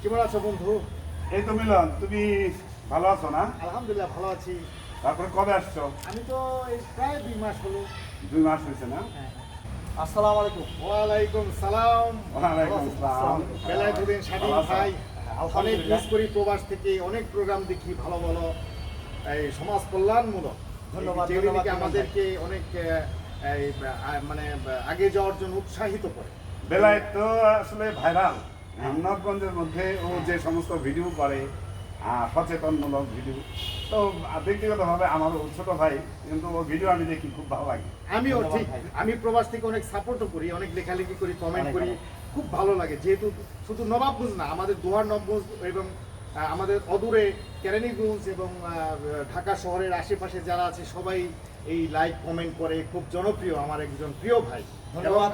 কেমন আছো বন্ধু? এই তো মিলন, তুমি ভালো আছো না? আলহামদুলিল্লাহ ভালো আছি। তারপরে কবে আসছো? আমি তো এই প্রায় 2 মাস হলো। 2 মাস হয়েছে না? হ্যাঁ হ্যাঁ। আসসালামু আলাইকুম। ওয়ালাইকুম সালাম। ওয়ালাইকুম আসসালাম। বেলায় দুদিন স্বাধীন ভালো আছো? ভাই। অনেক আলহামদুলিল্লাহ। মিস করি প্রবাস থেকে, অনেক প্রোগ্রাম দেখি ভালো ভালো এই সমাজ কল্যাণমূলক। ধন্যবাদ, যেগুলি ধন্যবাদ, আমাদেরকে অনেক মানে আগে যাওয়ার জন্য উৎসাহিত করে। বেলায় তো আসলে ভাইরাল নবগঞ্জের মধ্যে ও যে সমস্ত ভিডিও করে, সচেতনমূলক ভিডিও, তো ব্যক্তিগতভাবে আমার ছোট ভাই, কিন্তু ও ভিডিও আমি দেখি, খুব ভালো লাগে। আমিও ধন্যবাদ ঠিক, ভাই। আমি প্রবাস থেকে অনেক সাপোর্টও করি, অনেক লেখালেখি করি, কমেন্ট অনেক করি, ভালো। খুব ভালো লাগে। যেহেতু শুধু নবাবগঞ্জ না, আমাদের দোহার নবগঞ্জ এবং আমাদের অদূরে কেরানীগঞ্জ এবং ঢাকা শহরের আশেপাশে যারা আছে সবাই এই লাইক কমেন্ট করে, খুব জনপ্রিয়, আমার একজন প্রিয় ভাই এবং ধন্যবাদ।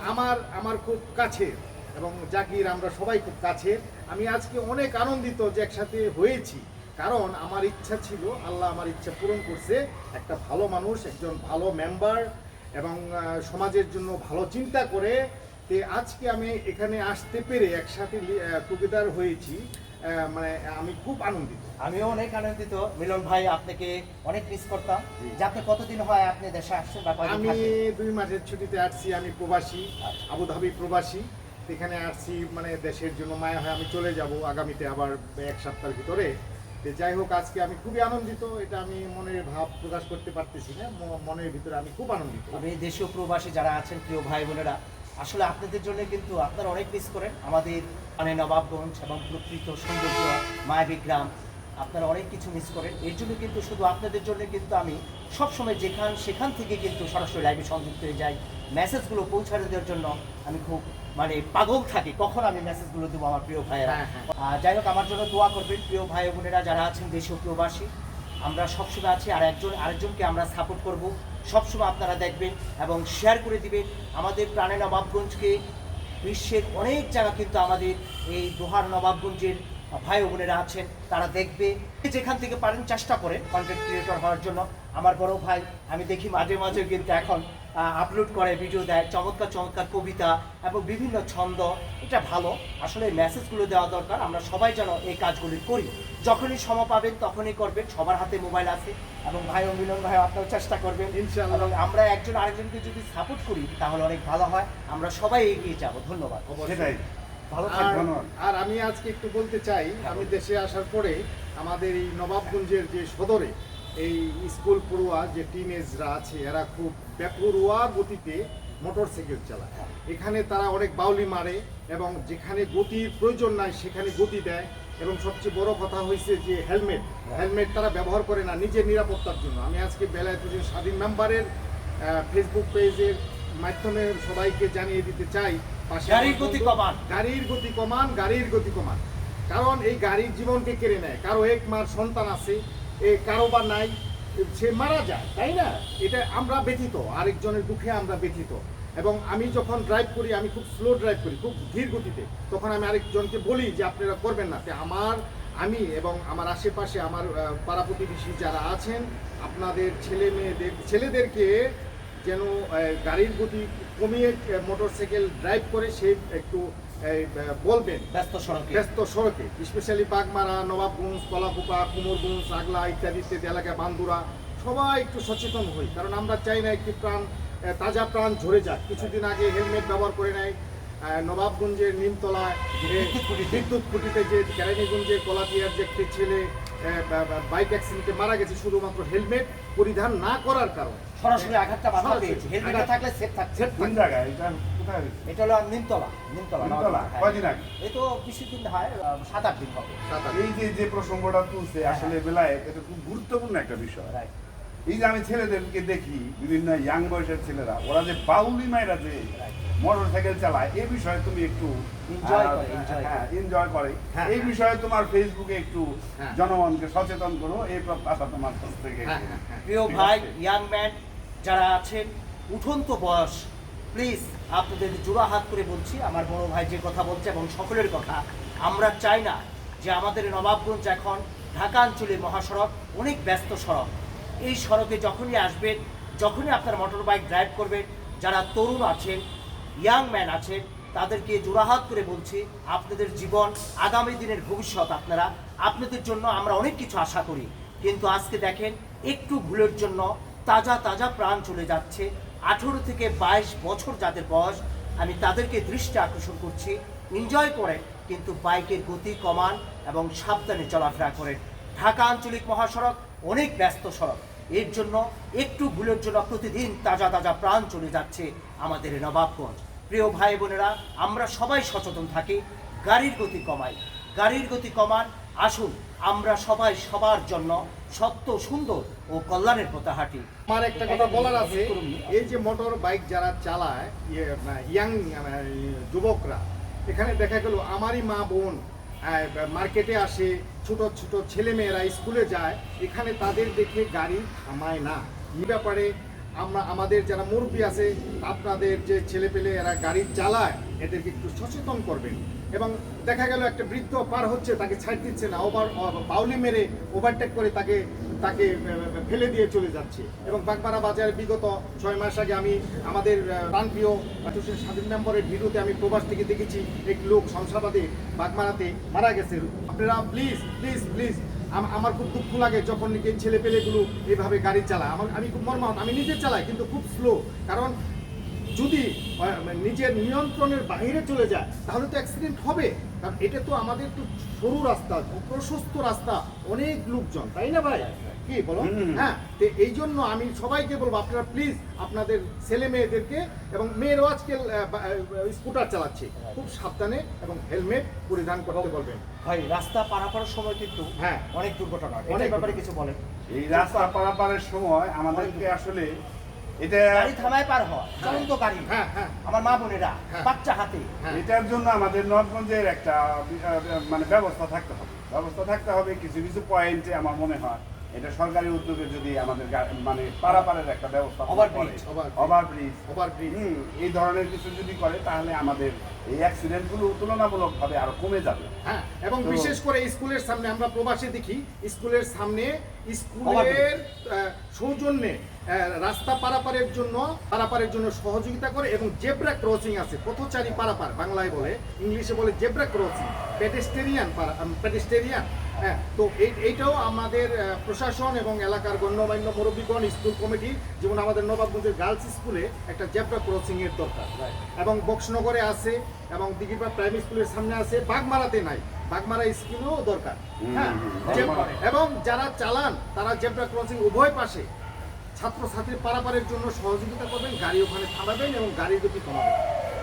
আমার খুব কাছের, এবং জাকির আমরা সবাই খুব কাছের। আমি আজকে অনেক আনন্দিত যে একসাথে হয়েছি, কারণ আমার ইচ্ছা ছিল, আল্লাহ আমার ইচ্ছা পূরণ করছে। একটা ভালো মানুষ, একজন ভালো মেম্বার এবং সমাজের জন্য ভালো চিন্তা করে তে আজকে আমি এখানে আসতে পেরে একসাথে টুগেদার হয়েছি। মানে আমি খুব আনন্দিত। আমিও অনেক আনন্দিত মিলন ভাই, আপনাকে অনেক মিস করতাম। যে আপনি কতদিন হয় আপনি দেশে আসছেন বা কয়দিন আমি থাকবেন? 2 মাসের ছুটিতে আসছি। আমি প্রবাসী, আবুধাবি প্রবাসী। এখানে আসছি মানে দেশের জন্য মায়া হয়, আমি চলে যাব আগামীতে আবার 1 সপ্তাহের ভিতরে। তো যাই হোক, আজকে আমি খুবই আনন্দিত, এটা আমি মনের ভাব প্রকাশ করতে পারতেছি না। মনের ভিতরে আমি খুব আনন্দিত। আমি দেশীয় প্রবাসী যারা আছেন, প্রিয় ভাই বোনেরা, আসলে আপনাদের জন্য কিন্তু আপনারা অনেক মিস করেন আমাদের মানে নবাবগঞ্জ এবং প্রকৃত সৌন্দর্য মায়াবী গ্রাম, আপনারা অনেক কিছু মিস করেন। এর জন্য কিন্তু শুধু আপনাদের জন্য কিন্তু আমি সবসময় সেখান থেকে কিন্তু সরাসরি লাইভে সংযুক্ত হয়ে যাই। মেসেজগুলো পৌঁছানো দেওয়ার জন্য আমি খুব মানে পাগল থাকি, কখন আমি মেসেজগুলো দেবো আমার প্রিয় ভাইয়েরা। হ্যাঁ, হ্যাঁ। যাই হোক, আমার জন্য দোয়া করবেন প্রিয় ভাই বোনেরা যারা আছেন দেশীয় প্রবাসী। আমরা সবসময় আছি, আর আরেকজনকে আমরা সাপোর্ট করব। সবসময় আপনারা দেখবেন এবং শেয়ার করে দিবেন আমাদের প্রাণে নবাবগঞ্জকে। বিশ্বের অনেক জায়গা কিন্তু আমাদের এই দোহার নবাবগঞ্জের ভাই ও বোনেরা আছেন, তারা দেখবে। যেখান থেকে পারেন চেষ্টা করেন কন্টেন্ট ক্রিয়েটর হওয়ার জন্য। আমার বড় ভাই আমি দেখি মাঝে মাঝে কিন্তু এখন আপলোড করে, ভিডিও দেয়, চমৎকার চমৎকার কবিতা এবং বিভিন্ন ছন্দ। এটা ভালো, আসলে এই মেসেজগুলো দেওয়া দরকার। আমরা সবাই যেন এই কাজগুলি করি, যখনই সময় পাবেন তখনই করবেন। সবার হাতে মোবাইল আছে এবং ভাই ও মিলন ভাই আপনাও চেষ্টা করবেন ইনশাআল্লাহ। এবং আমরা একজন আরেকজনকে যদি সাপোর্ট করি তাহলে অনেক ভালো হয়, আমরা সবাই এগিয়ে যাব। ধন্যবাদ। সেটাই। ভালো আর থাকবেন। ধন্যবাদ। আর আমি আজকে একটু বলতে চাই, আমি দেশে আসার পরে আমাদের এই নবাবগঞ্জের যে সদরে এই স্কুল পড়ুয়া যে টিনেজরা আছে, এরা খুব বেপরোয়া গতিতে মোটরসাইকেল চালায়। এখানে তারা অনেক বাউলি মারে এবং যেখানে গতির প্রয়োজন নাই সেখানে গতি দেয়। এবং সবচেয়ে বড় কথা হয়েছে যে হেলমেট তারা ব্যবহার করে না নিজের নিরাপত্তার জন্য। আমি আজকে বেলায় দুদিন স্বাধীন মেম্বারের ফেসবুক পেজের মাধ্যমে সবাইকে জানিয়ে দিতে চাই, গাড়ির গতি কমান। গাড়ির গতি কমান, গাড়ির গতি কমান। কারণ এই গাড়ির জীবনকে কেড়ে নেয়। কারো এক মার সন্তান আছে, কারো বা নাই, সে মারা যায়, তাই না? এটা আমরা ব্যথিত, আরেকজনের দুঃখে আমরা ব্যথিত। এবং আমি যখন ড্রাইভ করি, আমি খুব স্লো ড্রাইভ করি, খুব ধীর গতিতে, তখন আমি আরেকজনকে বলি যে আপনারা করবেন না। আমি এবং আমার আশেপাশে আমার পাড়া প্রতিবেশী যারা আছেন, আপনাদের ছেলেদেরকে যেন গাড়ির গতি কমিয়ে মোটরসাইকেল ড্রাইভ করে সে একটু বলবেন ব্যস্ত সড়কে, স্পেশালি বাগমারা, নবাবগঞ্জ, কলাকুপা, কুমোরগঞ্জ, আগলা ইত্যাদি ইত্যাদি এলাকা, বান্দুরা, সবাই একটু সচেতন হই। কারণ আমরা চাই না একটি তাজা প্রাণ ঝরে যাক। কিছুদিন আগে হেলমেট ব্যবহার করে নেয় নবাবগঞ্জের নিমতলায় বিদ্যুৎ খুঁটিতে, যে কেরানীগঞ্জের কলাপিয়ার যে একটি ছেলে বাইক অ্যাক্সিডেন্টে মারা গেছে শুধুমাত্র হেলমেট পরিধান না করার কারণ। সরাসরি আঘাতটা বাধা পেয়েছে। হেলমেট থাকলে সেফ থাকছে। কোন জায়গায় এটা? কোথায় হয়েছে? এটা হলো নিমতলা। নিমতলা? হ্যাঁ। কয়দিন আগে? এই তো কিছুদিন হয়, 7-8 দিন হবে। এই যে প্রসঙ্গটা তুলছে, আসলে বেলায় এটা খুব গুরুত্বপূর্ণ একটা বিষয়। রাইট। এই যে আমি ছেলেদেরকে দেখি, বিভিন্ন ইয়াং বয়সের ছেলেরা, ওরা যে বাউলি মাইরা যে মোটর সাইকেল চালায়, এই বিষয়ে তুমি একটু এনজয় করে, হ্যাঁ, এই বিষয়ে তোমার ফেসবুকে একটু হ্যাঁ। জনগণকে সচেতন করো, এই প্রত্যাশা তোমার কাছ থেকে। হ্যাঁ, হ্যাঁ, হ্যাঁ। প্রিয় ভাই, ইয়াং ম্যান যারা আছেন, উঠন্ত বয়স, প্লিজ আপনাদের জোড়া হাত করে বলছি, আমার বড় ভাই যে কথা বলছে এবং সকলের কথা, আমরা চাই না যে আমাদের নবাবগঞ্জ এখন ঢাকা অঞ্চলের মহাসড়ক অনেক ব্যস্ত সড়ক। এই সড়কে যখনই আসবেন, যখনই আপনার মোটর বাইক ড্রাইভ করবেন, যারা তরুণ আছেন, ইয়াং ম্যান আছেন, তাদেরকে জোড়াহাত করে বলছি, আপনাদের জীবন, আগামী দিনের ভবিষ্যৎ, আপনাদের জন্য আমরা অনেক কিছু আশা করি। কিন্তু আজকে দেখেন, একটু ভুলের জন্য তাজা তাজা প্রাণ চলে যাচ্ছে। 18 থেকে 22 বছর যাদের বয়স, আমি তাদেরকে দৃষ্টি আকর্ষণ করছি, এনজয় করেন কিন্তু বাইকের গতি কমান এবং সাবধানে চলাফেরা করেন। ঢাকা আঞ্চলিক মহাসড়ক অনেক ব্যস্ত সড়ক, এর জন্য একটু ভুলের জন্য প্রতিদিন তাজা তাজা প্রাণ চলে যাচ্ছে আমাদের এই নবাবগঞ্জ। প্রিয় ভাই বোনেরা, আমরা সবাই সচেতন থাকি, গাড়ির গতি কমাই, গাড়ির গতি কমান। আসুন আমরা সবাই সবার জন্য সত্য, সুন্দর ও কল্যাণের পথে হাঁটি। আমার একটা কথা বলার আছে, এই যে মোটর বাইক যারা চালায়, ইয়াং যুবকরা, এখানে দেখা গেল আমারই মা বোন মার্কেটে আসে, ছোট ছোট ছেলে মেয়েরা স্কুলে যায়, এখানে তাদের দেখে গাড়ি থামায় না। এই ব্যাপারে আমাদের যারা মুরব্বী আছে, আপনাদের যে ছেলে পেলে এরা গাড়ি চালায়, এদেরকে একটু সচেতন করবেন। এবং দেখা গেল একটা বৃদ্ধ পার হচ্ছে, তাকে ছাড় দিচ্ছে না, বাউলি মেরে ওভারটেক করে তাকে ফেলে দিয়ে চলে যাচ্ছে। এবং বাগমারা বাজারে বিগত 6 মাস আগে আমি আমাদের প্রাণপ্রিয় স্বাধীন মেম্বরের ভিডিওতে আমি প্রবাস থেকে দেখেছি, এক লোক শমশাবাদে বাগমারাতে মারা গেছে। আপনারা প্লিজ প্লিজ প্লিজ, আমার খুব দুঃখ লাগে যখন এই ছেলে পেলেগুলো এইভাবে গাড়ি চালায়। আমি খুব মর্মাহত, আমি নিজে চালাই কিন্তু খুব স্লো। কারণ যদি নিজের নিয়ন্ত্রণের বাইরে চলে যায় তাহলে তো অ্যাক্সিডেন্ট হবে। কারণ এটা তো আমাদের তো সরু রাস্তা, প্রশস্ত রাস্তা, অনেক লোকজন, তাই না ভাই? কি বলো? হ্যাঁ, তো এই জন্য আমি সবাইকে বলবো, আপনারা প্লিজ আপনাদের ছেলে মেয়েদেরকে, এবং মেয়েরাও আজকাল স্কুটার চালাচ্ছে, খুব সাবধানে এবং হেলমেট পরিধান করতে বলবেন। ভাই, রাস্তা পারাপারের সময় কিন্তু হ্যাঁ অনেক দুর্ঘটনা, অনেক অনেক ব্যাপারে কিছু বলেন। এই রাস্তা পারাপারের সময় আমাদেরকে আসলে এটা গাড়ি থামায় পার হওয়া, চলন্ত গাড়ি, হ্যাঁ হ্যাঁ আমার মা বোনেরা, হ্যাঁ। বাচ্চা হাতে, হ্যাঁ। এটার জন্য আমাদের নবাবগঞ্জের একটা মানে ব্যবস্থা থাকতে হবে। কিছু কিছু পয়েন্টে আমার মনে হয় এটা সরকারি উদ্যোগে যদি আমাদের মানে পারাপারের একটা ব্যবস্থা ওভারব্রিজ এই ধরনের কিছু যদি করে, তাহলে আমাদের এই অ্যাক্সিডেন্টগুলো তুলনামূলকভাবে আরো কমে যাবে। হ্যাঁ, এবং বিশেষ করে স্কুলের সামনে আমরা প্রবাসে দেখি, স্কুলের সামনে স্কুলের সৌজন্যে রাস্তা পারাপারের জন্য সহযোগিতা করে, এবং জেব্রা ক্রসিং আছে, পথচারী পারাপার বাংলায় বলে, ইংলিশে বলে জেব্রা ক্রসিং, পেডেস্টেরিয়ান। হ্যাঁ, তো এইটাও আমাদের প্রশাসন এবং এলাকার গণ্যমান্য মুরব্বীগণ, স্কুল কমিটি, যেমন আমাদের নবাবগঞ্জের গার্লস স্কুলে একটা জেব্রা ক্রসিং এর দরকার, এবং বক্সনগরে আছে, এবং দিঘিরপাড় প্রাইমারি স্কুলের সামনে আছে, বাগমারাতে নাই, বাগমারা স্কুলেও দরকার। হ্যাঁ, এবং যারা চালান তারা জেব্রা ক্রসিং উভয় পাশে ছাত্রছাত্রী পারাপারের জন্য সহযোগিতা করবেন, গাড়ি ওখানে থামাবেন এবং গাড়ির গতি কমাবেন।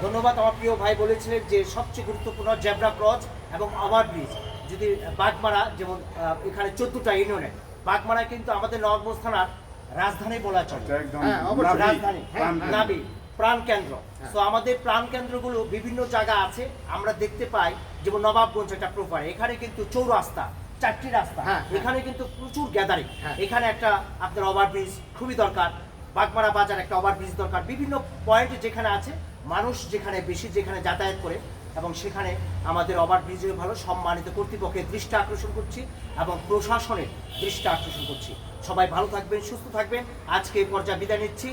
ধন্যবাদ। আমার প্রিয় ভাই বলেছিলেন যে সবচেয়ে গুরুত্বপূর্ণ জেব্রা ক্রস এবং ওভারব্রিজ। যদি বাগমারা, যেমন এখানে 14টা ইউনিয়নে, বাগমারা কিন্তু আমাদের নবাবগঞ্জ থানার রাজধানী বলা চলে, রাজধানী, নাবি, প্রাণ কেন্দ্র। তো আমাদের প্রাণ কেন্দ্রগুলো বিভিন্ন জায়গা আছে, আমরা দেখতে পাই। যেমন নবাবগঞ্জ একটা প্রপার, এখানে কিন্তু চৌরাস্তা, 4টি রাস্তা, এখানে কিন্তু প্রচুর গ্যাদারিং। এখানে একটা আপনার ওভারব্রিজ খুবই দরকার, বাগমারা বাজার একটা ওভারব্রিজ দরকার। বিভিন্ন পয়েন্টে যেখানে আছে, মানুষ যেখানে বেশি যেখানে যাতায়াত করে, এবং সেখানে আমাদের ওভারব্রিজে ভালো সম্মানিত কর্তৃপক্ষের দৃষ্টি আকর্ষণ করছি এবং প্রশাসনের দৃষ্টি আকর্ষণ করছি। সবাই ভালো থাকবেন, সুস্থ থাকবেন। আজকে এই পর্যায়ে বিদায় নিচ্ছি।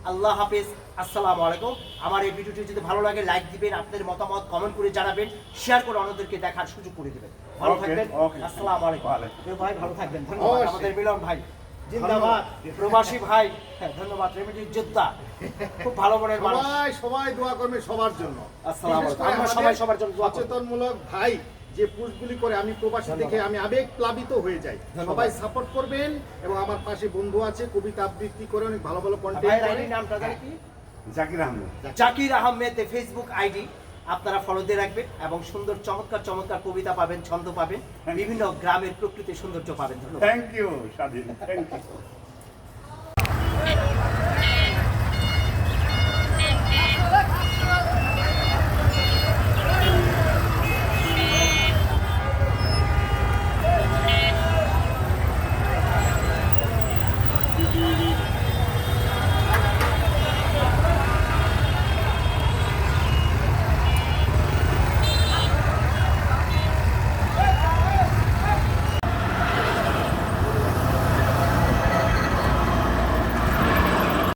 আল্লাহ হাফেজ, আসসালামু আলাইকুম। আমার এই ভিডিওটি যদি ভালো লাগে লাইক দিবেন, আপনাদের মতামত কমেন্ট করে জানাবেন, শেয়ার করে অন্যদেরকে দেখার সুযোগ করে দিবেন। ভালো থাকবেন, আসসালামু আলাইকুম। ভাই ভালো থাকবেন, ধন্যবাদ। আমাদের মিলন ভাই জিন্দাবাদ, প্রবাসী ভাই, ধন্যবাদ। রেমিডি যোদ্ধা, খুব ভালো মনের মানুষ। সবাই দোয়া করবেন সবার জন্য। আসসালামু আলাইকুম। আমরা সবাই সবার জন্য দোয়া করব। সচেতনমূলক ভাই যে পোস্টগুলি করে, আমি প্রবাসী দেখে আমি আবেগ প্লাবিত হয়ে যাই। সবাই সাপোর্ট করবেন, এবং আমার পাশে বন্ধু আছে, কবিতা আবৃত্তি করে অনেক ভালো ভালো কন্টেন্ট করে। নামটা জানি কি? জাকির আহমেদ ফেসবুক আইডি, আপনারা ফলো দিয়ে রাখবেন, এবং সুন্দর চমৎকার চমৎকার কবিতা পাবেন, ছন্দ পাবেন, বিভিন্ন গ্রামের প্রকৃতির সৌন্দর্য পাবেন। ধন্যবাদ। থ্যাংক ইউ স্বাধীন, থ্যাংক ইউ।